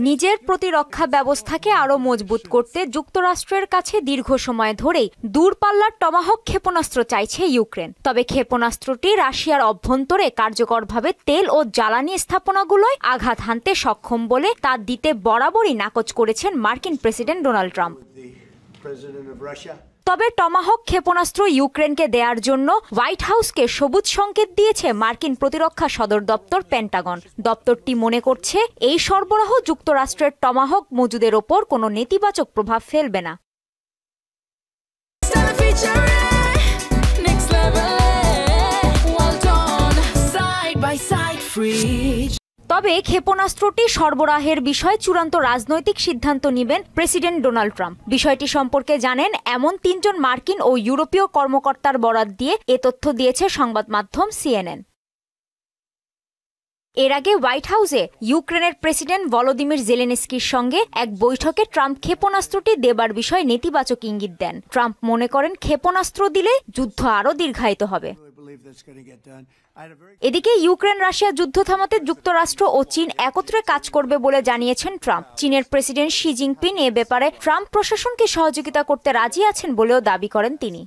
নিজের প্রতিরক্ষা ব্যবস্থাকে আরও মজবুত করতে যুক্তরাষ্ট্রের কাছে দীর্ঘ সময় ধরেই দূরপাল্লার টমাহক ক্ষেপণাস্ত্র চাইছে ইউক্রেন। তবে ক্ষেপণাস্ত্রটি রাশিয়ার অভ্যন্তরে কার্যকরভাবে তেল ও জ্বালানি স্থাপনাগুলোয় আঘাত হানতে সক্ষম বলে তা দিতে বরাবরই নাকচ করেছেন মার্কিন প্রেসিডেন্ট ডোনাল্ড ট্রাম্প। তবে টমাহক ক্ষেপণাস্ত্র ইউক্রেনকে দেওয়ার জন্য হোয়াইট হাউসকে সবুজ সংকেত দিয়েছে মার্কিন প্রতিরক্ষা সদর দপ্তর পেন্টাগন। দপ্তরটি মনে করছে এই সরবরাহ যুক্তরাষ্ট্রের টমাহক মজুদের ওপর কোনো নেতিবাচক প্রভাব ফেলবে না। তবে ক্ষেপণাস্ত্রটি সরবরাহের বিষয়ে চূড়ান্ত রাজনৈতিক সিদ্ধান্ত নেবেন প্রেসিডেন্ট ডোনাল্ড ট্রাম্প। বিষয়টি সম্পর্কে জানেন এমন ৩ জন মার্কিন ও ইউরোপীয় কর্মকর্তার বরাত দিয়ে এ তথ্য দিয়েছে সংবাদ মাধ্যম CNN। এর আগে হোয়াইট হাউসে ইউক্রেনের প্রেসিডেন্ট ভলোদিমির জেলেনস্কির সঙ্গে এক বৈঠকে ট্রাম্প ক্ষেপণাস্ত্রটি দেবার বিষয়ে নেতিবাচক ইঙ্গিত দেন। ট্রাম্প মনে করেন ক্ষেপণাস্ত্র দিলে যুদ্ধ আরও দীর্ঘায়িত হবে। এদিকে ইউক্রেন রাশিয়া যুদ্ধ থামাতে যুক্তরাষ্ট্র ও চীন একত্রে কাজ করবে বলে জানিয়েছেন ট্রাম্প। চীনের প্রেসিডেন্ট শি জিনপিং এ ব্যাপারে ট্রাম্প প্রশাসনকে সহযোগিতা করতে রাজি আছেন বলেও দাবি করেন তিনি।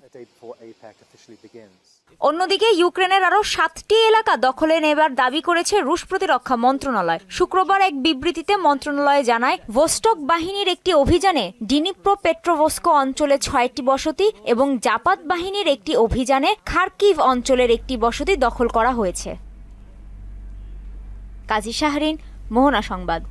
অন্যদিকে ইউক্রেনের আরও 7টি এলাকা দখলে নেবার দাবি করেছে রুশ প্রতিরক্ষা মন্ত্রণালয়। শুক্রবার এক বিবৃতিতে মন্ত্রণালয় জানায়, ভোস্টক বাহিনীর একটি অভিযানে ডিনিপ্রো পেট্রোভস্ক অঞ্চলে 6টি বসতি এবং জাপাত বাহিনীর একটি অভিযানে খার্কিভ অঞ্চলের একটি বসতি দখল করা হয়েছে। কাজী শাহরিন, মোহনা সংবাদ।